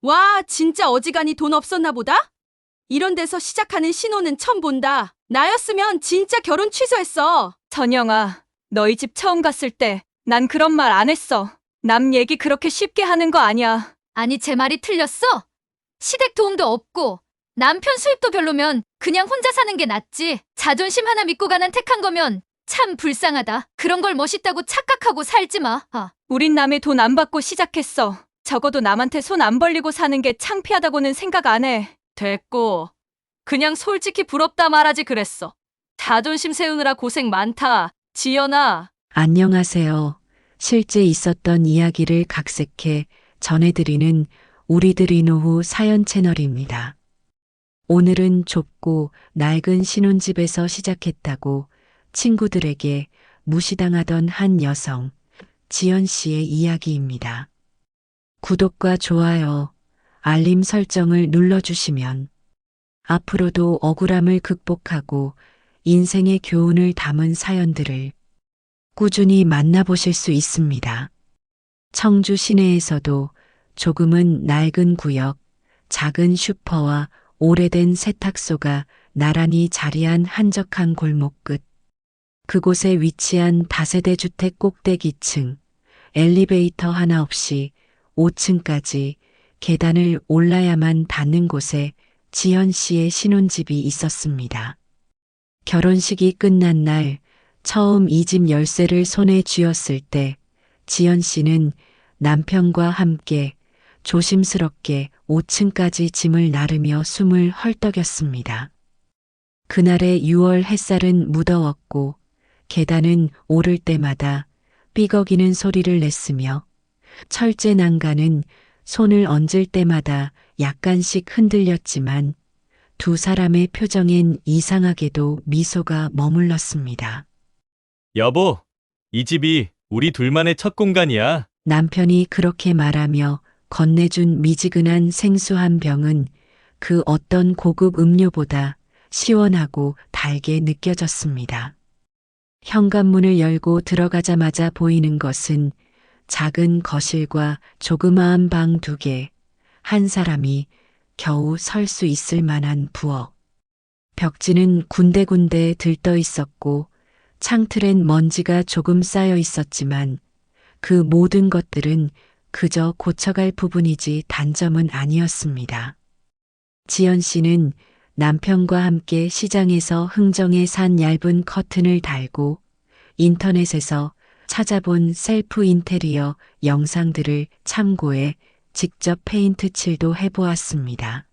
와, 진짜 어지간히 돈 없었나 보다? 이런 데서 시작하는 신혼은 처음 본다. 나였으면 진짜 결혼 취소했어. 전영아, 너희 집 처음 갔을 때 난 그런 말 안 했어. 남 얘기 그렇게 쉽게 하는 거 아니야. 아니, 제 말이 틀렸어? 시댁 도움도 없고 남편 수입도 별로면 그냥 혼자 사는 게 낫지. 자존심 하나 믿고 가는 택한 거면 참 불쌍하다. 그런 걸 멋있다고 착각하고 살지 마. 우린 남의 돈 안 받고 시작했어. 적어도 남한테 손 안 벌리고 사는 게 창피하다고는 생각 안 해. 됐고. 그냥 솔직히 부럽다 말하지 그랬어. 자존심 세우느라 고생 많다. 지연아. 안녕하세요. 실제 있었던 이야기를 각색해 전해드리는 우리들이 노후 사연 채널입니다. 오늘은 좁고 낡은 신혼집에서 시작했다고 친구들에게 무시당하던 한 여성, 지연 씨의 이야기입니다. 구독과 좋아요, 알림 설정을 눌러주시면 앞으로도 억울함을 극복하고 인생의 교훈을 담은 사연들을 꾸준히 만나보실 수 있습니다. 청주 시내에서도 조금은 낡은 구역, 작은 슈퍼와 오래된 세탁소가 나란히 자리한 한적한 골목 끝. 그곳에 위치한 다세대 주택 꼭대기층, 엘리베이터 하나 없이 5층까지 계단을 올라야만 닿는 곳에 지연 씨의 신혼집이 있었습니다. 결혼식이 끝난 날 처음 이 집 열쇠를 손에 쥐었을 때 지연 씨는 남편과 함께 조심스럽게 5층까지 짐을 나르며 숨을 헐떡였습니다. 그날의 6월 햇살은 무더웠고 계단은 오를 때마다 삐걱이는 소리를 냈으며 철제 난간은 손을 얹을 때마다 약간씩 흔들렸지만 두 사람의 표정엔 이상하게도 미소가 머물렀습니다. 여보, 이 집이 우리 둘만의 첫 공간이야. 남편이 그렇게 말하며 건네준 미지근한 생수 한 병은 그 어떤 고급 음료보다 시원하고 달게 느껴졌습니다. 현관문을 열고 들어가자마자 보이는 것은 작은 거실과 조그마한 방 2개, 한 사람이 겨우 설 수 있을 만한 부엌. 벽지는 군데군데 들떠 있었고 창틀엔 먼지가 조금 쌓여 있었지만 그 모든 것들은 그저 고쳐갈 부분이지 단점은 아니었습니다. 지연 씨는 남편과 함께 시장에서 흥정에 산 얇은 커튼을 달고 인터넷에서 찾아본 셀프 인테리어 영상들을 참고해 직접 페인트 칠도 해보았습니다.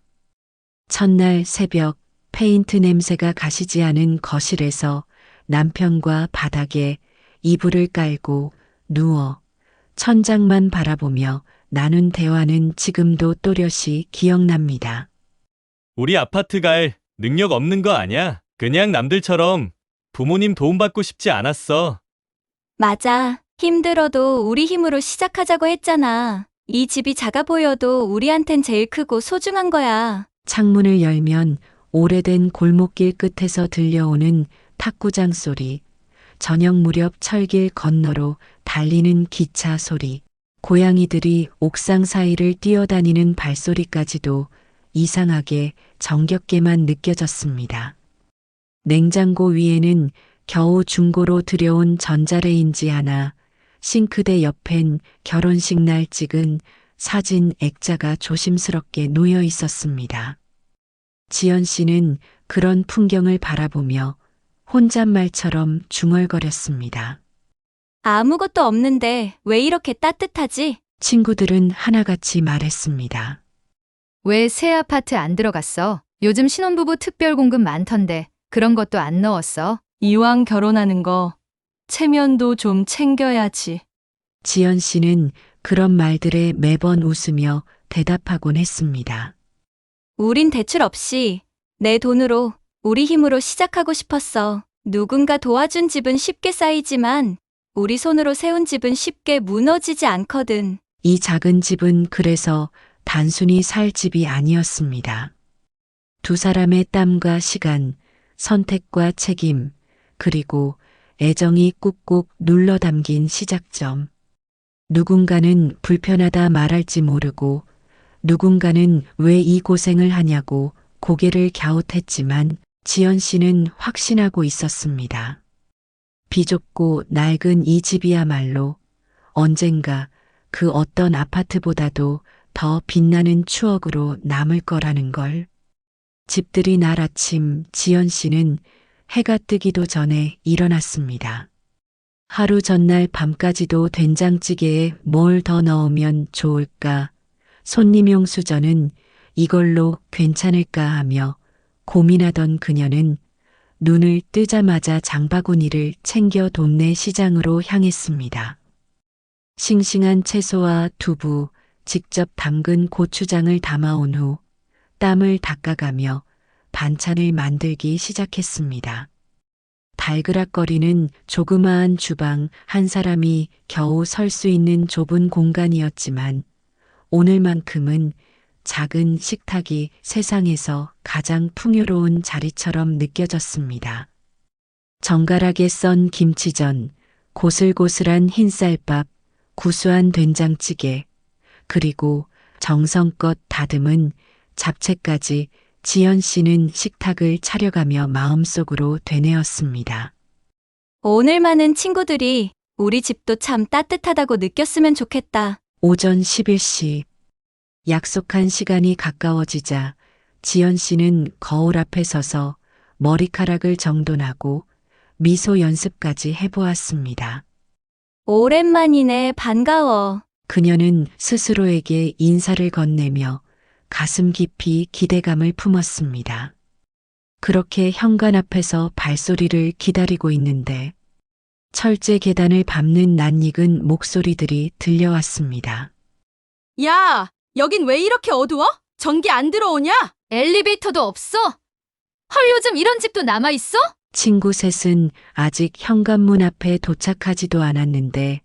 첫날 새벽 페인트 냄새가 가시지 않은 거실에서 남편과 바닥에 이불을 깔고 누워 천장만 바라보며 나눈 대화는 지금도 또렷이 기억납니다. 우리 아파트 갈 능력 없는 거 아냐? 그냥 남들처럼 부모님 도움받고 싶지 않았어. 맞아. 힘들어도 우리 힘으로 시작하자고 했잖아. 이 집이 작아 보여도 우리한텐 제일 크고 소중한 거야. 창문을 열면 오래된 골목길 끝에서 들려오는 탁구장 소리, 저녁 무렵 철길 건너로 달리는 기차 소리, 고양이들이 옥상 사이를 뛰어다니는 발소리까지도 이상하게 정겹게만 느껴졌습니다. 냉장고 위에는 겨우 중고로 들여온 전자레인지 하나, 싱크대 옆엔 결혼식 날 찍은 사진 액자가 조심스럽게 놓여 있었습니다. 지연 씨는 그런 풍경을 바라보며 혼잣말처럼 중얼거렸습니다. 아무것도 없는데 왜 이렇게 따뜻하지? 친구들은 하나같이 말했습니다. 왜 새 아파트 안 들어갔어? 요즘 신혼부부 특별 공급 많던데 그런 것도 안 넣었어? 이왕 결혼하는 거 체면도 좀 챙겨야지. 지연 씨는 그런 말들에 매번 웃으며 대답하곤 했습니다. 우린 대출 없이 내 돈으로 우리 힘으로 시작하고 싶었어. 누군가 도와준 집은 쉽게 쌓이지만 우리 손으로 세운 집은 쉽게 무너지지 않거든. 이 작은 집은 그래서 단순히 살 집이 아니었습니다. 두 사람의 땀과 시간, 선택과 책임, 그리고 애정이 꾹꾹 눌러 담긴 시작점. 누군가는 불편하다 말할지 모르고 누군가는 왜 이 고생을 하냐고 고개를 갸웃했지만 지연 씨는 확신하고 있었습니다. 비좁고 낡은 이 집이야말로 언젠가 그 어떤 아파트보다도 더 빛나는 추억으로 남을 거라는 걸. 집들이 날 아침 지연 씨는 해가 뜨기도 전에 일어났습니다. 하루 전날 밤까지도 된장찌개에 뭘 더 넣으면 좋을까? 손님용 수저는 이걸로 괜찮을까 하며 고민하던 그녀는 눈을 뜨자마자 장바구니를 챙겨 동네 시장으로 향했습니다. 싱싱한 채소와 두부, 직접 담근 고추장을 담아온 후 땀을 닦아가며 반찬을 만들기 시작했습니다. 달그락거리는 조그마한 주방, 한 사람이 겨우 설 수 있는 좁은 공간이었지만 오늘만큼은 작은 식탁이 세상에서 가장 풍요로운 자리처럼 느껴졌습니다. 정갈하게 썬 김치전, 고슬고슬한 흰쌀밥, 구수한 된장찌개, 그리고 정성껏 다듬은 잡채까지 지연 씨는 식탁을 차려가며 마음속으로 되뇌었습니다. 오늘만은 친구들이 우리 집도 참 따뜻하다고 느꼈으면 좋겠다. 오전 11시. 약속한 시간이 가까워지자 지연 씨는 거울 앞에 서서 머리카락을 정돈하고 미소 연습까지 해보았습니다. 오랜만이네, 반가워. 그녀는 스스로에게 인사를 건네며 가슴 깊이 기대감을 품었습니다. 그렇게 현관 앞에서 발소리를 기다리고 있는데 철제 계단을 밟는 낯익은 목소리들이 들려왔습니다. 야, 여긴 왜 이렇게 어두워? 전기 안 들어오냐? 엘리베이터도 없어? 헐, 요즘 이런 집도 남아있어? 친구 셋은 아직 현관문 앞에 도착하지도 않았는데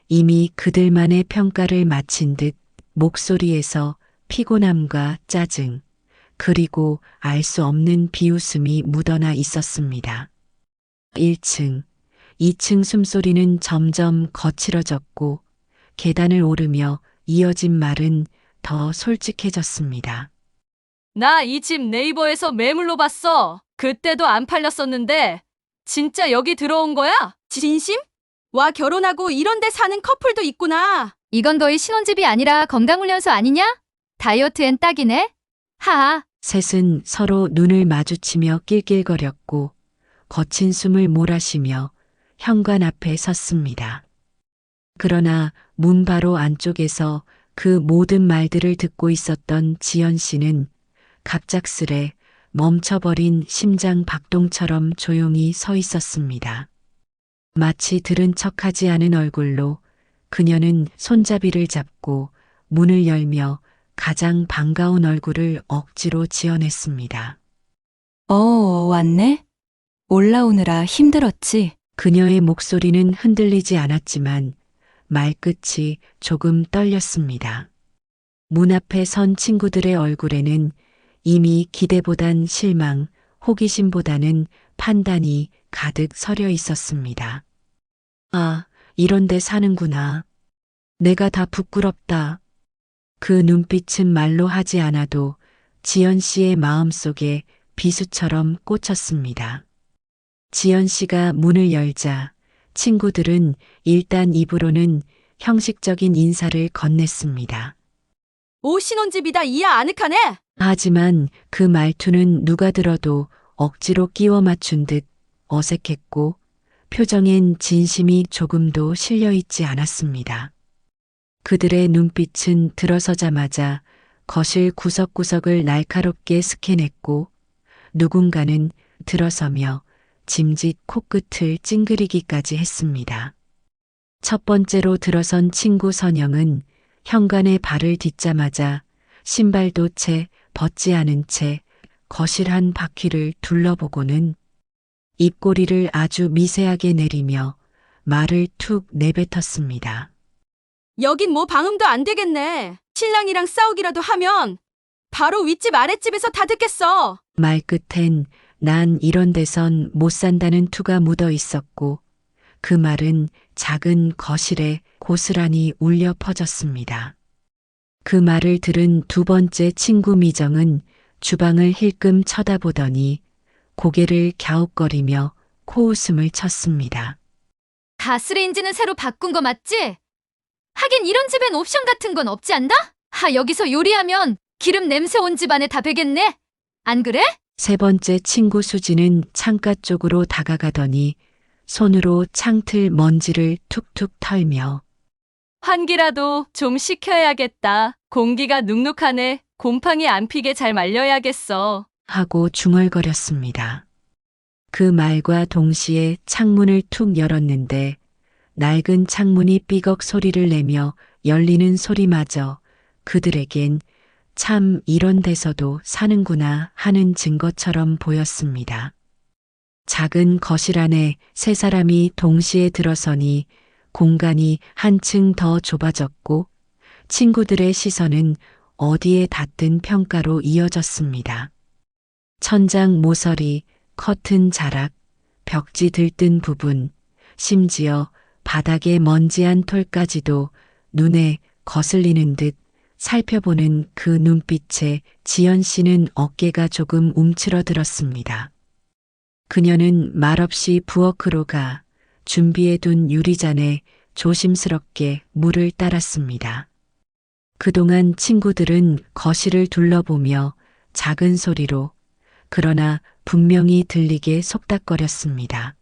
이미 그들만의 평가를 마친 듯 목소리에서 피곤함과 짜증, 그리고 알 수 없는 비웃음이 묻어나 있었습니다. 1층, 2층 숨소리는 점점 거칠어졌고 계단을 오르며 이어진 말은 더 솔직해졌습니다. 나 이 집 네이버에서 매물로 봤어. 그때도 안 팔렸었는데 진짜 여기 들어온 거야? 진심? 와, 결혼하고 이런 데 사는 커플도 있구나. 이건 거의 신혼집이 아니라 건강훈련소 아니냐? 다이어트엔 딱이네? 하하. 셋은 서로 눈을 마주치며 낄낄거렸고 거친 숨을 몰아쉬며 현관 앞에 섰습니다. 그러나 문 바로 안쪽에서 그 모든 말들을 듣고 있었던 지연 씨는 갑작스레 멈춰버린 심장 박동처럼 조용히 서 있었습니다. 마치 들은 척하지 않은 얼굴로 그녀는 손잡이를 잡고 문을 열며 가장 반가운 얼굴을 억지로 지어냈습니다. 왔네? 올라오느라 힘들었지? 그녀의 목소리는 흔들리지 않았지만 말끝이 조금 떨렸습니다. 문 앞에 선 친구들의 얼굴에는 이미 기대보단 실망, 호기심보다는 판단이 가득 서려 있었습니다. 아, 이런 데 사는구나. 내가 다 부끄럽다. 그 눈빛은 말로 하지 않아도 지연 씨의 마음속에 비수처럼 꽂혔습니다. 지연 씨가 문을 열자 친구들은 일단 입으로는 형식적인 인사를 건넸습니다. 오, 신혼집이다. 이야 아늑하네. 하지만 그 말투는 누가 들어도 억지로 끼워 맞춘 듯 어색했고 표정엔 진심이 조금도 실려 있지 않았습니다. 그들의 눈빛은 들어서자마자 거실 구석구석을 날카롭게 스캔했고 누군가는 들어서며 짐짓 코끝을 찡그리기까지 했습니다. 첫 번째로 들어선 친구 선영은 현관에 발을 딛자마자 신발도 채 벗지 않은 채 거실 한 바퀴를 둘러보고는 입꼬리를 아주 미세하게 내리며 말을 툭 내뱉었습니다. 여긴 뭐 방음도 안 되겠네. 신랑이랑 싸우기라도 하면 바로 윗집 아랫집에서 다 듣겠어. 말끝엔 난 이런 데선 못 산다는 투가 묻어 있었고 그 말은 작은 거실에 고스란히 울려 퍼졌습니다. 그 말을 들은 두 번째 친구 미정은 주방을 힐끔 쳐다보더니 고개를 갸웃거리며 코웃음을 쳤습니다. 가스레인지는 새로 바꾼 거 맞지? 하긴 이런 집엔 옵션 같은 건 없지 않나? 여기서 요리하면 기름 냄새 온 집안에 다 배겠네? 안 그래? 세 번째 친구 수지는 창가 쪽으로 다가가더니 손으로 창틀 먼지를 툭툭 털며 환기라도 좀 시켜야겠다. 공기가 눅눅하네. 곰팡이 안 피게 잘 말려야겠어. 하고 중얼거렸습니다. 그 말과 동시에 창문을 툭 열었는데 낡은 창문이 삐걱 소리를 내며 열리는 소리마저 그들에겐 참 이런 데서도 사는구나 하는 증거처럼 보였습니다. 작은 거실 안에 세 사람이 동시에 들어서니 공간이 한층 더 좁아졌고 친구들의 시선은 어디에 닿든 평가로 이어졌습니다. 천장 모서리, 커튼 자락, 벽지 들뜬 부분, 심지어 바닥에 먼지한 톨까지도 눈에 거슬리는 듯 살펴보는 그 눈빛에 지연 씨는 어깨가 조금 움츠러들었습니다. 그녀는 말없이 부엌으로 가 준비해둔 유리잔에 조심스럽게 물을 따랐습니다. 그동안 친구들은 거실을 둘러보며 작은 소리로 그러나 분명히 들리게 속닥거렸습니다.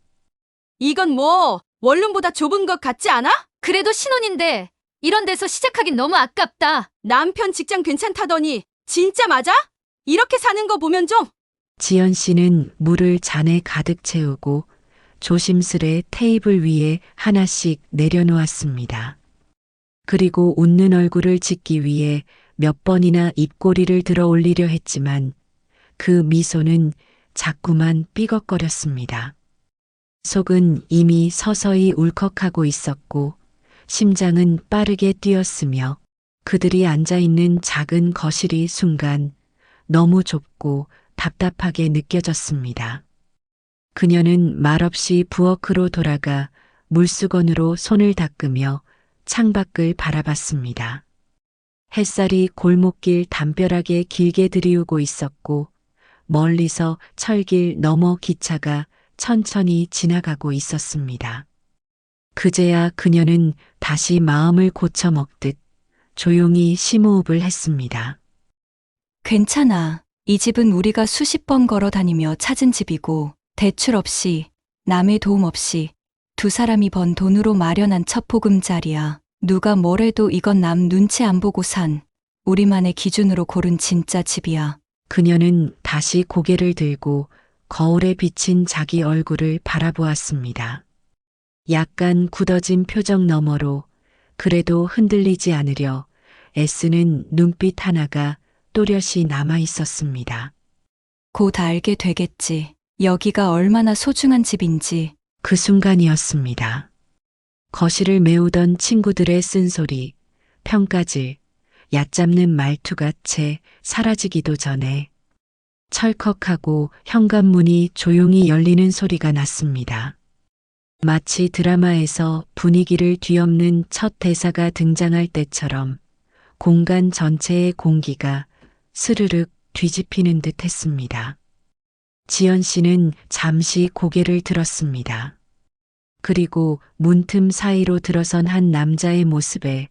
이건 뭐 원룸보다 좁은 것 같지 않아? 그래도 신혼인데 이런 데서 시작하긴 너무 아깝다. 남편 직장 괜찮다더니 진짜 맞아? 이렇게 사는 거 보면 좀. 지연 씨는 물을 잔에 가득 채우고 조심스레 테이블 위에 하나씩 내려놓았습니다. 그리고 웃는 얼굴을 짓기 위해 몇 번이나 입꼬리를 들어 올리려 했지만 그 미소는 자꾸만 삐걱거렸습니다. 속은 이미 서서히 울컥하고 있었고 심장은 빠르게 뛰었으며 그들이 앉아있는 작은 거실이 순간 너무 좁고 답답하게 느껴졌습니다. 그녀는 말없이 부엌으로 돌아가 물수건으로 손을 닦으며 창밖을 바라봤습니다. 햇살이 골목길 담벼락에 길게 들이우고 있었고 멀리서 철길 너머 기차가 천천히 지나가고 있었습니다. 그제야 그녀는 다시 마음을 고쳐먹듯 조용히 심호흡을 했습니다. 괜찮아. 이 집은 우리가 수십 번 걸어 다니며 찾은 집이고 대출 없이 남의 도움 없이 두 사람이 번 돈으로 마련한 첫 보금자리야. 누가 뭐래도 이건 남 눈치 안 보고 산 우리만의 기준으로 고른 진짜 집이야. 그녀는 다시 고개를 들고 거울에 비친 자기 얼굴을 바라보았습니다. 약간 굳어진 표정 너머로 그래도 흔들리지 않으려 애쓰는 눈빛 하나가 또렷이 남아 있었습니다. 곧 알게 되겠지. 여기가 얼마나 소중한 집인지. 그 순간이었습니다. 거실을 메우던 친구들의 쓴소리, 평가질, 얕잡는 말투가 채 사라지기도 전에 철컥하고 현관문이 조용히 열리는 소리가 났습니다. 마치 드라마에서 분위기를 뒤엎는 첫 대사가 등장할 때처럼 공간 전체의 공기가 스르륵 뒤집히는 듯 했습니다. 지연 씨는 잠시 고개를 들었습니다. 그리고 문틈 사이로 들어선 한 남자의 모습에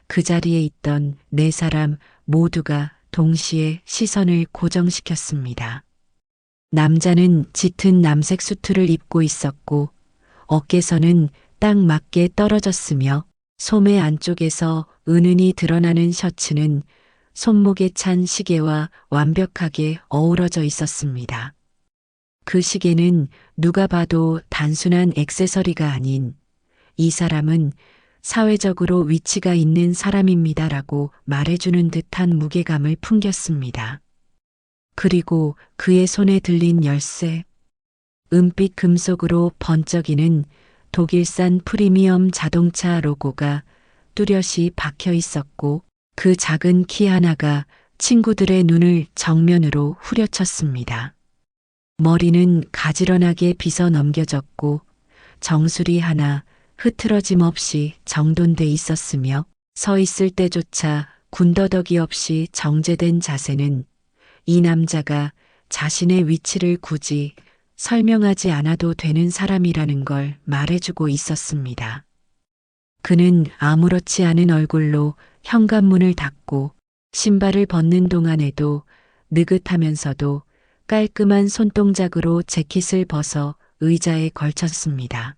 그 자리에 있던 네 사람 모두가 동시에 시선을 고정시켰습니다. 남자는 짙은 남색 수트를 입고 있었고 어깨선은 딱 맞게 떨어졌으며 소매 안쪽에서 은은히 드러나는 셔츠는 손목에 찬 시계와 완벽하게 어우러져 있었습니다. 그 시계는 누가 봐도 단순한 액세서리가 아닌 이 사람은 사회적으로 위치가 있는 사람입니다라고 말해주는 듯한 무게감을 풍겼습니다. 그리고 그의 손에 들린 열쇠, 은빛 금속으로 번쩍이는 독일산 프리미엄 자동차 로고가 뚜렷이 박혀 있었고 그 작은 키 하나가 친구들의 눈을 정면으로 후려쳤습니다. 머리는 가지런하게 빗어 넘겨졌고 정수리 하나 흐트러짐 없이 정돈돼 있었으며 서 있을 때조차 군더더기 없이 정제된 자세는 이 남자가 자신의 위치를 굳이 설명하지 않아도 되는 사람이라는 걸 말해주고 있었습니다. 그는 아무렇지 않은 얼굴로 현관문을 닫고 신발을 벗는 동안에도 느긋하면서도 깔끔한 손동작으로 재킷을 벗어 의자에 걸쳤습니다.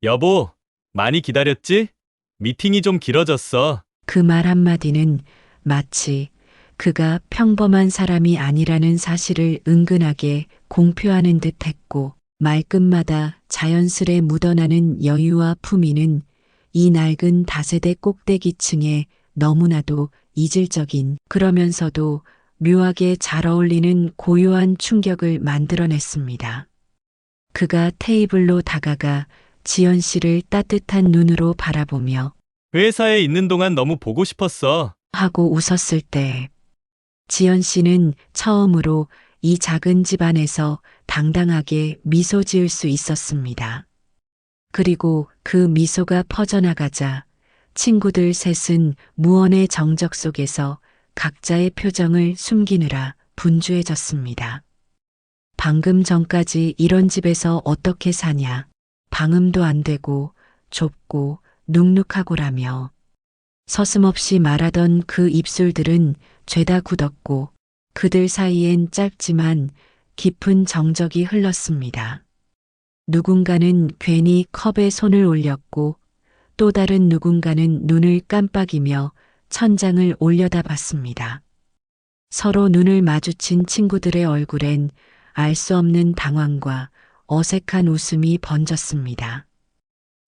여보, 많이 기다렸지? 미팅이 좀 길어졌어. 그 말 한마디는 마치 그가 평범한 사람이 아니라는 사실을 은근하게 공표하는 듯 했고, 말끝마다 자연스레 묻어나는 여유와 품위는 이 낡은 다세대 꼭대기층에 너무나도 이질적인, 그러면서도 묘하게 잘 어울리는 고요한 충격을 만들어냈습니다. 그가 테이블로 다가가 지연 씨를 따뜻한 눈으로 바라보며 회사에 있는 동안 너무 보고 싶었어. 하고 웃었을 때 지연 씨는 처음으로 이 작은 집 안에서 당당하게 미소 지을 수 있었습니다. 그리고 그 미소가 퍼져나가자 친구들 셋은 무언의 정적 속에서 각자의 표정을 숨기느라 분주해졌습니다. 방금 전까지 이런 집에서 어떻게 사냐, 방음도 안 되고 좁고 눅눅하고라며 서슴없이 말하던 그 입술들은 죄다 굳었고 그들 사이엔 짧지만 깊은 정적이 흘렀습니다. 누군가는 괜히 컵에 손을 올렸고 또 다른 누군가는 눈을 깜빡이며 천장을 올려다봤습니다. 서로 눈을 마주친 친구들의 얼굴엔 알 수 없는 당황과 어색한 웃음이 번졌습니다.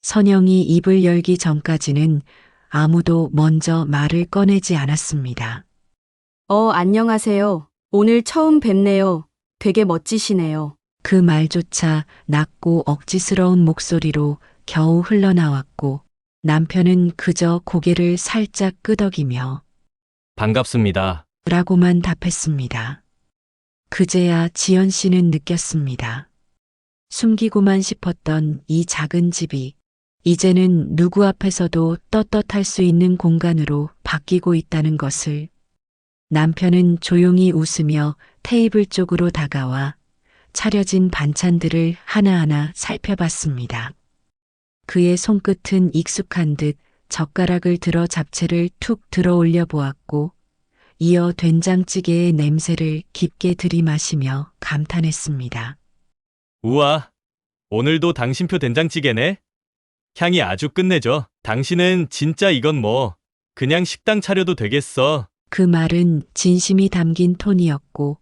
선영이 입을 열기 전까지는 아무도 먼저 말을 꺼내지 않았습니다. 안녕하세요. 오늘 처음 뵙네요. 되게 멋지시네요. 그 말조차 낮고 억지스러운 목소리로 겨우 흘러나왔고 남편은 그저 고개를 살짝 끄덕이며 반갑습니다. 라고만 답했습니다. 그제야 지연 씨는 느꼈습니다. 숨기고만 싶었던 이 작은 집이 이제는 누구 앞에서도 떳떳할 수 있는 공간으로 바뀌고 있다는 것을. 남편은 조용히 웃으며 테이블 쪽으로 다가와 차려진 반찬들을 하나하나 살펴봤습니다. 그의 손끝은 익숙한 듯 젓가락을 들어 잡채를 툭 들어 올려 보았고 이어 된장찌개의 냄새를 깊게 들이마시며 감탄했습니다. 우와, 오늘도 당신표 된장찌개네? 향이 아주 끝내줘. 당신은 진짜 이건 뭐 그냥 식당 차려도 되겠어. 그 말은 진심이 담긴 톤이었고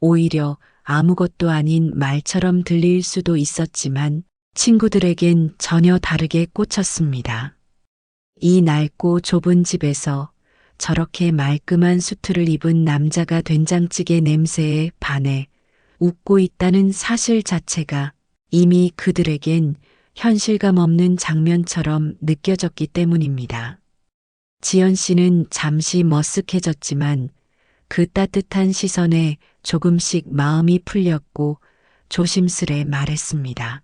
오히려 아무것도 아닌 말처럼 들릴 수도 있었지만 친구들에겐 전혀 다르게 꽂혔습니다. 이 낡고 좁은 집에서 저렇게 말끔한 수트를 입은 남자가 된장찌개 냄새에 반해 웃고 있다는 사실 자체가 이미 그들에겐 현실감 없는 장면처럼 느껴졌기 때문입니다. 지연 씨는 잠시 머쓱해졌지만 그 따뜻한 시선에 조금씩 마음이 풀렸고 조심스레 말했습니다.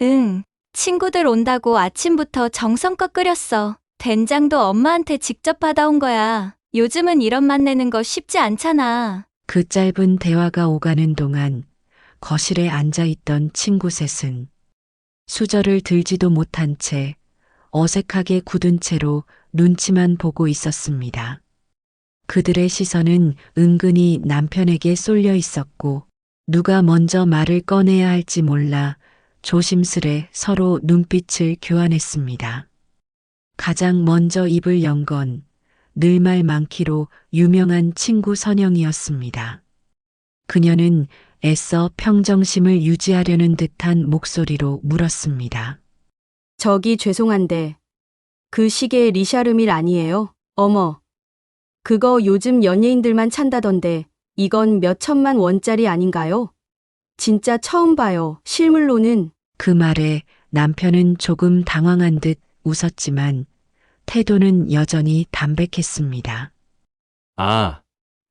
응, 친구들 온다고 아침부터 정성껏 끓였어. 된장도 엄마한테 직접 받아온 거야. 요즘은 이런 맛 내는 거 쉽지 않잖아. 그 짧은 대화가 오가는 동안 거실에 앉아있던 친구 셋은 수저를 들지도 못한 채 어색하게 굳은 채로 눈치만 보고 있었습니다. 그들의 시선은 은근히 남편에게 쏠려 있었고 누가 먼저 말을 꺼내야 할지 몰라 조심스레 서로 눈빛을 교환했습니다. 가장 먼저 입을 연 건 늘 말 많기로 유명한 친구 선영이었습니다. 그녀는 애써 평정심을 유지하려는 듯한 목소리로 물었습니다. 저기 죄송한데 그 시계 리샤르밀 아니에요? 어머, 그거 요즘 연예인들만 찬다던데 이건 몇 천만 원짜리 아닌가요? 진짜 처음 봐요. 실물로는. 그 말에 남편은 조금 당황한 듯 웃었지만 태도는 여전히 담백했습니다. 아,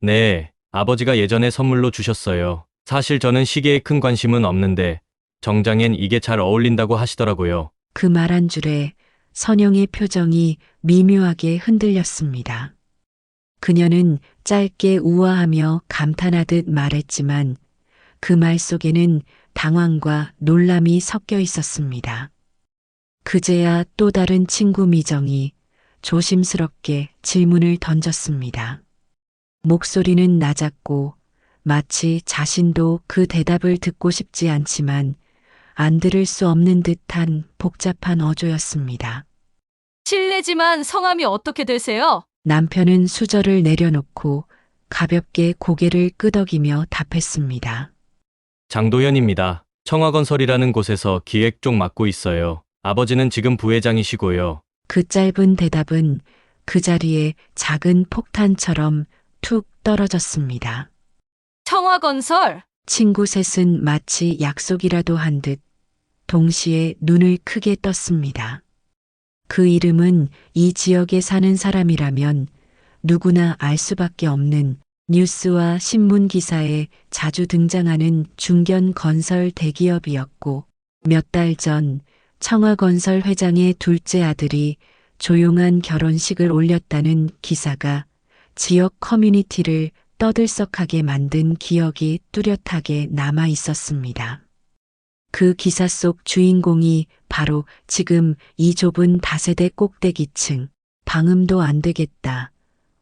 네. 아버지가 예전에 선물로 주셨어요. 사실 저는 시계에 큰 관심은 없는데 정장엔 이게 잘 어울린다고 하시더라고요. 그 말 한 줄에 선영의 표정이 미묘하게 흔들렸습니다. 그녀는 짧게 우아하며 감탄하듯 말했지만 그 말 속에는 당황과 놀람이 섞여 있었습니다. 그제야 또 다른 친구 미정이 조심스럽게 질문을 던졌습니다. 목소리는 낮았고 마치 자신도 그 대답을 듣고 싶지 않지만 안 들을 수 없는 듯한 복잡한 어조였습니다. 실례지만 성함이 어떻게 되세요? 남편은 수저를 내려놓고 가볍게 고개를 끄덕이며 답했습니다. 장도현입니다. 청화건설이라는 곳에서 기획 쪽 맡고 있어요. 아버지는 지금 부회장이시고요. 그 짧은 대답은 그 자리에 작은 폭탄처럼 툭 떨어졌습니다. 청화건설. 친구 셋은 마치 약속이라도 한 듯 동시에 눈을 크게 떴습니다. 그 이름은 이 지역에 사는 사람이라면 누구나 알 수밖에 없는 뉴스와 신문 기사에 자주 등장하는 중견 건설 대기업이었고 몇 달 전 청화건설 회장의 둘째 아들이 조용한 결혼식을 올렸다는 기사가 지역 커뮤니티를 떠들썩하게 만든 기억이 뚜렷하게 남아 있었습니다. 그 기사 속 주인공이 바로 지금 이 좁은 다세대 꼭대기층, 방음도 안 되겠다,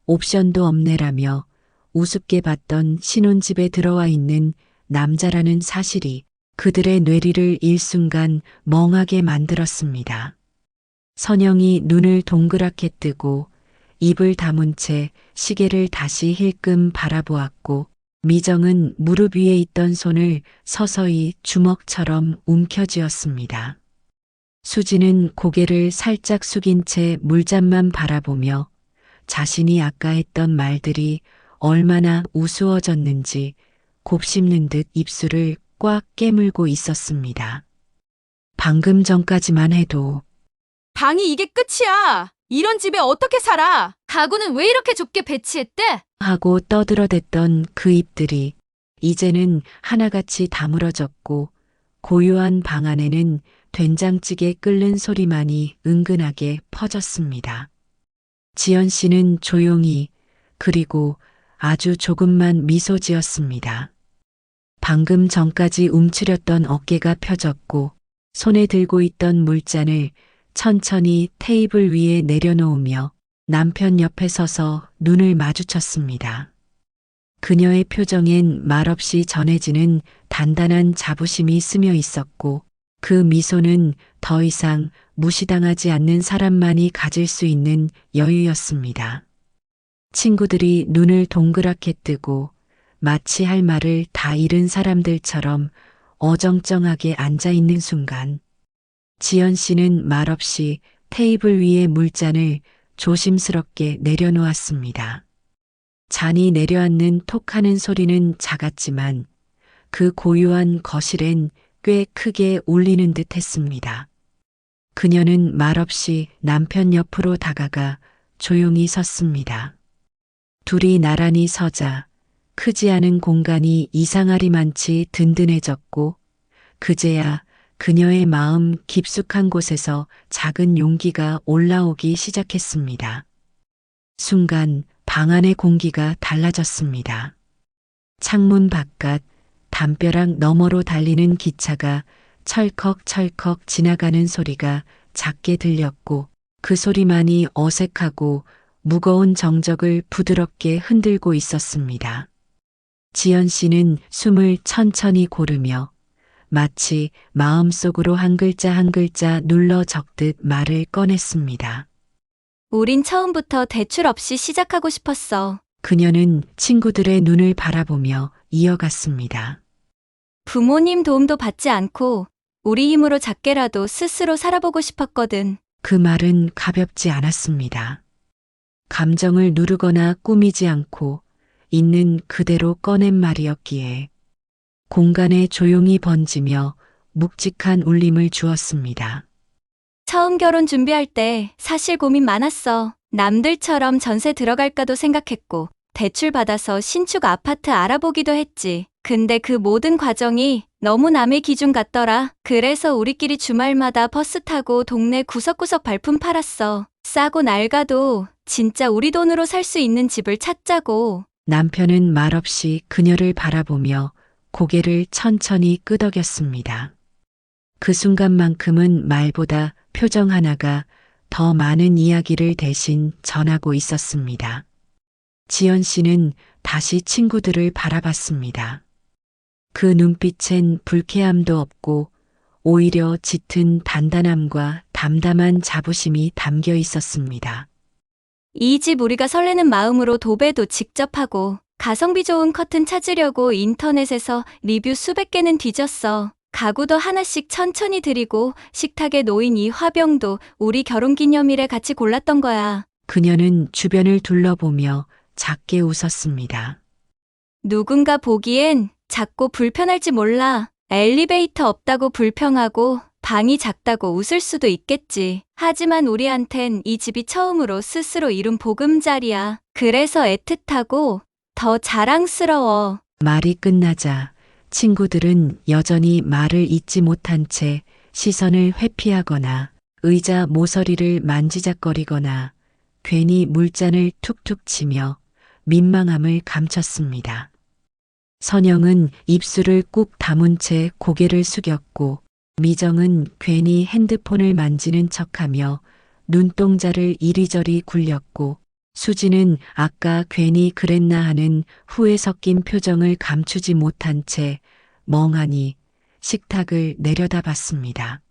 옵션도 없네라며 우습게 봤던 신혼집에 들어와 있는 남자라는 사실이 그들의 뇌리를 일순간 멍하게 만들었습니다. 선영이 눈을 동그랗게 뜨고 입을 다문 채 시계를 다시 힐끔 바라보았고 미정은 무릎 위에 있던 손을 서서히 주먹처럼 움켜쥐었습니다. 수지는 고개를 살짝 숙인 채 물잔만 바라보며 자신이 아까 했던 말들이 얼마나 우스워졌는지 곱씹는 듯 입술을 꽉 깨물고 있었습니다. 방금 전까지만 해도 방이 이게 끝이야. 이런 집에 어떻게 살아? 가구는 왜 이렇게 좁게 배치했대? 하고 떠들어댔던 그 입들이 이제는 하나같이 다물어졌고 고요한 방 안에는 된장찌개 끓는 소리만이 은근하게 퍼졌습니다. 지연 씨는 조용히 그리고 아주 조금만 미소 지었습니다. 방금 전까지 움츠렸던 어깨가 펴졌고 손에 들고 있던 물잔을 천천히 테이블 위에 내려놓으며 남편 옆에 서서 눈을 마주쳤습니다. 그녀의 표정엔 말없이 전해지는 단단한 자부심이 스며 있었고 그 미소는 더 이상 무시당하지 않는 사람만이 가질 수 있는 여유였습니다. 친구들이 눈을 동그랗게 뜨고 마치 할 말을 다 잃은 사람들처럼 어정쩡하게 앉아 있는 순간 지연 씨는 말없이 테이블 위에 물잔을 조심스럽게 내려놓았습니다. 잔이 내려앉는 톡 하는 소리는 작았지만 그 고요한 거실엔 꽤 크게 울리는 듯 했습니다. 그녀는 말없이 남편 옆으로 다가가 조용히 섰습니다. 둘이 나란히 서자 크지 않은 공간이 이상하리만치 든든해졌고 그제야 그녀의 마음 깊숙한 곳에서 작은 용기가 올라오기 시작했습니다. 순간 방 안의 공기가 달라졌습니다. 창문 바깥 담벼락 너머로 달리는 기차가 철컥철컥 지나가는 소리가 작게 들렸고 그 소리만이 어색하고 무거운 정적을 부드럽게 흔들고 있었습니다. 지연 씨는 숨을 천천히 고르며 마치 마음속으로 한 글자 한 글자 눌러 적듯 말을 꺼냈습니다. 우린 처음부터 대출 없이 시작하고 싶었어. 그녀는 친구들의 눈을 바라보며 이어갔습니다. 부모님 도움도 받지 않고 우리 힘으로 작게라도 스스로 살아보고 싶었거든. 그 말은 가볍지 않았습니다. 감정을 누르거나 꾸미지 않고 있는 그대로 꺼낸 말이었기에 공간에 조용히 번지며 묵직한 울림을 주었습니다. 처음 결혼 준비할 때 사실 고민 많았어. 남들처럼 전세 들어갈까도 생각했고 대출 받아서 신축 아파트 알아보기도 했지. 근데 그 모든 과정이 너무 남의 기준 같더라. 그래서 우리끼리 주말마다 버스 타고 동네 구석구석 발품 팔았어. 싸고 낡아도 진짜 우리 돈으로 살 수 있는 집을 찾자고. 남편은 말없이 그녀를 바라보며 고개를 천천히 끄덕였습니다. 그 순간만큼은 말보다 표정 하나가 더 많은 이야기를 대신 전하고 있었습니다. 지연 씨는 다시 친구들을 바라봤습니다. 그 눈빛엔 불쾌함도 없고 오히려 짙은 단단함과 담담한 자부심이 담겨 있었습니다. 이 집 우리가 설레는 마음으로 도배도 직접 하고 가성비 좋은 커튼 찾으려고 인터넷에서 리뷰 수백 개는 뒤졌어. 가구도 하나씩 천천히 드리고 식탁에 놓인 이 화병도 우리 결혼기념일에 같이 골랐던 거야. 그녀는 주변을 둘러보며 작게 웃었습니다. 누군가 보기엔 작고 불편할지 몰라. 엘리베이터 없다고 불평하고 방이 작다고 웃을 수도 있겠지. 하지만 우리한텐 이 집이 처음으로 스스로 이룬 보금자리야. 그래서 애틋하고 더 자랑스러워. 말이 끝나자 친구들은 여전히 말을 잇지 못한 채 시선을 회피하거나 의자 모서리를 만지작거리거나 괜히 물잔을 툭툭 치며 민망함을 감췄습니다. 선영은 입술을 꾹 다문 채 고개를 숙였고 미정은 괜히 핸드폰을 만지는 척하며 눈동자를 이리저리 굴렸고 수지는 아까 괜히 그랬나 하는 후회 섞인 표정을 감추지 못한 채 멍하니 식탁을 내려다봤습니다.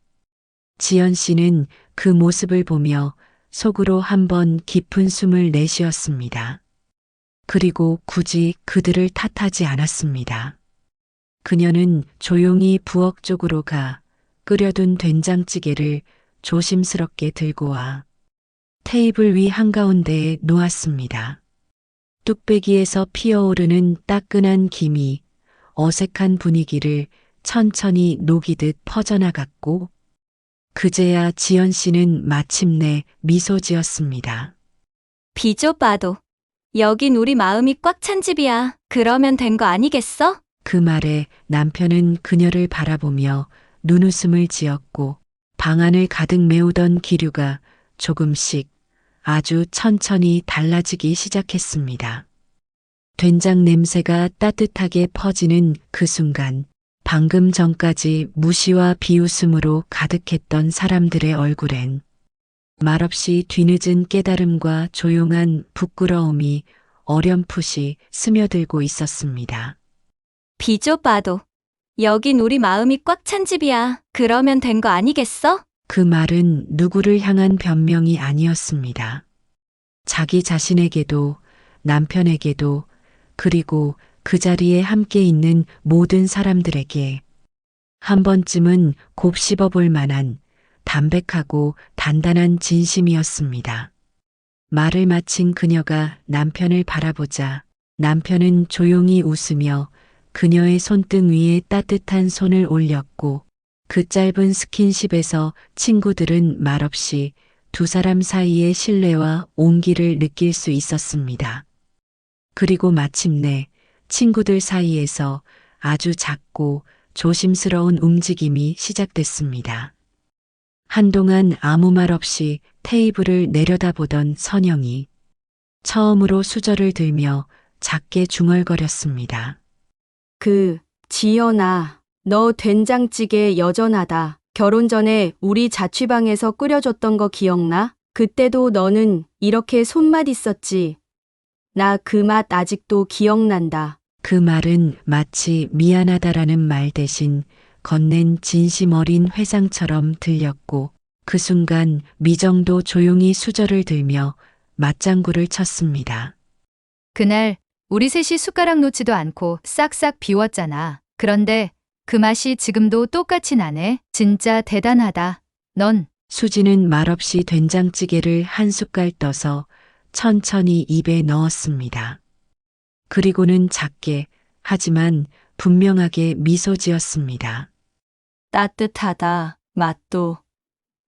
지연 씨는 그 모습을 보며 속으로 한번 깊은 숨을 내쉬었습니다. 그리고 굳이 그들을 탓하지 않았습니다. 그녀는 조용히 부엌 쪽으로 가 끓여둔 된장찌개를 조심스럽게 들고 와 테이블 위 한가운데에 놓았습니다. 뚝배기에서 피어오르는 따끈한 김이 어색한 분위기를 천천히 녹이듯 퍼져나갔고 그제야 지연 씨는 마침내 미소 지었습니다. 비좁아도 여긴 우리 마음이 꽉 찬 집이야. 그러면 된 거 아니겠어? 그 말에 남편은 그녀를 바라보며 눈웃음을 지었고 방 안을 가득 메우던 기류가 조금씩 아주 천천히 달라지기 시작했습니다. 된장 냄새가 따뜻하게 퍼지는 그 순간 방금 전까지 무시와 비웃음으로 가득했던 사람들의 얼굴엔 말없이 뒤늦은 깨달음과 조용한 부끄러움이 어렴풋이 스며들고 있었습니다. 비좁아도 여긴 우리 마음이 꽉 찬 집이야. 그러면 된 거 아니겠어? 그 말은 누구를 향한 변명이 아니었습니다. 자기 자신에게도 남편에게도 그리고 그 자리에 함께 있는 모든 사람들에게 한 번쯤은 곱씹어 볼 만한 담백하고 단단한 진심이었습니다. 말을 마친 그녀가 남편을 바라보자 남편은 조용히 웃으며 그녀의 손등 위에 따뜻한 손을 올렸고 그 짧은 스킨십에서 친구들은 말없이 두 사람 사이의 신뢰와 온기를 느낄 수 있었습니다. 그리고 마침내 친구들 사이에서 아주 작고 조심스러운 움직임이 시작됐습니다. 한동안 아무 말 없이 테이블을 내려다보던 선영이 처음으로 수저를 들며 작게 중얼거렸습니다. 지연아, 너 된장찌개 여전하다. 결혼 전에 우리 자취방에서 끓여줬던 거 기억나? 그때도 너는 이렇게 손맛 있었지. 나 그 맛 아직도 기억난다. 그 말은 마치 미안하다라는 말 대신 건넨 진심 어린 회상처럼 들렸고 그 순간 미정도 조용히 수저를 들며 맞장구를 쳤습니다. 그날 우리 셋이 숟가락 놓지도 않고 싹싹 비웠잖아. 그런데 그 맛이 지금도 똑같이 나네. 진짜 대단하다. 넌 수지는 말없이 된장찌개를 한 숟갈 떠서 천천히 입에 넣었습니다. 그리고는 작게 하지만 분명하게 미소 지었습니다. 따뜻하다. 맛도,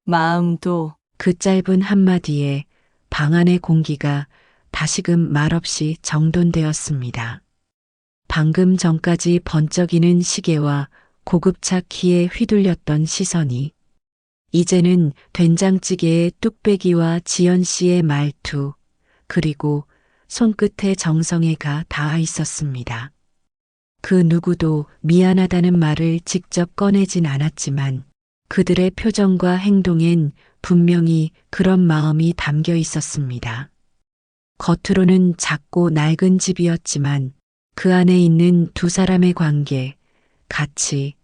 마음도. 그 짧은 한마디에 방 안의 공기가 다시금 말없이 정돈되었습니다. 방금 전까지 번쩍이는 시계와 고급차 키에 휘둘렸던 시선이 이제는 된장찌개의 뚝배기와 지연 씨의 말투, 그리고 손끝에 정성애가 닿아 있었습니다. 그 누구도 미안하다는 말을 직접 꺼내진 않았지만 그들의 표정과 행동엔 분명히 그런 마음이 담겨 있었습니다. 겉으로는 작고 낡은 집이었지만 그 안에 있는 두 사람의 관계, 가치,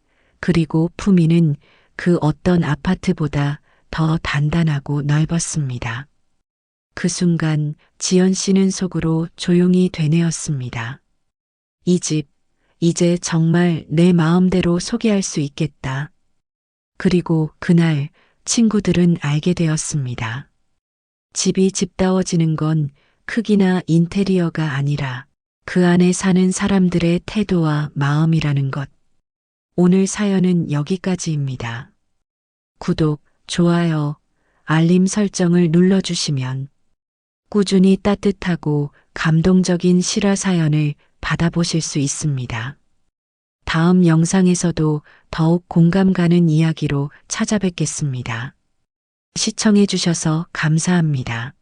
그리고 품위는 그 어떤 아파트보다 더 단단하고 넓었습니다. 그 순간 지연 씨는 속으로 조용히 되뇌었습니다. 이 집, 이제 정말 내 마음대로 소개할 수 있겠다. 그리고 그날 친구들은 알게 되었습니다. 집이 집다워지는 건 크기나 인테리어가 아니라 그 안에 사는 사람들의 태도와 마음이라는 것. 오늘 사연은 여기까지입니다. 구독, 좋아요, 알림 설정을 눌러주시면 꾸준히 따뜻하고 감동적인 실화 사연을 받아보실 수 있습니다. 다음 영상에서도 더욱 공감 가는 이야기로 찾아뵙겠습니다. 시청해주셔서 감사합니다.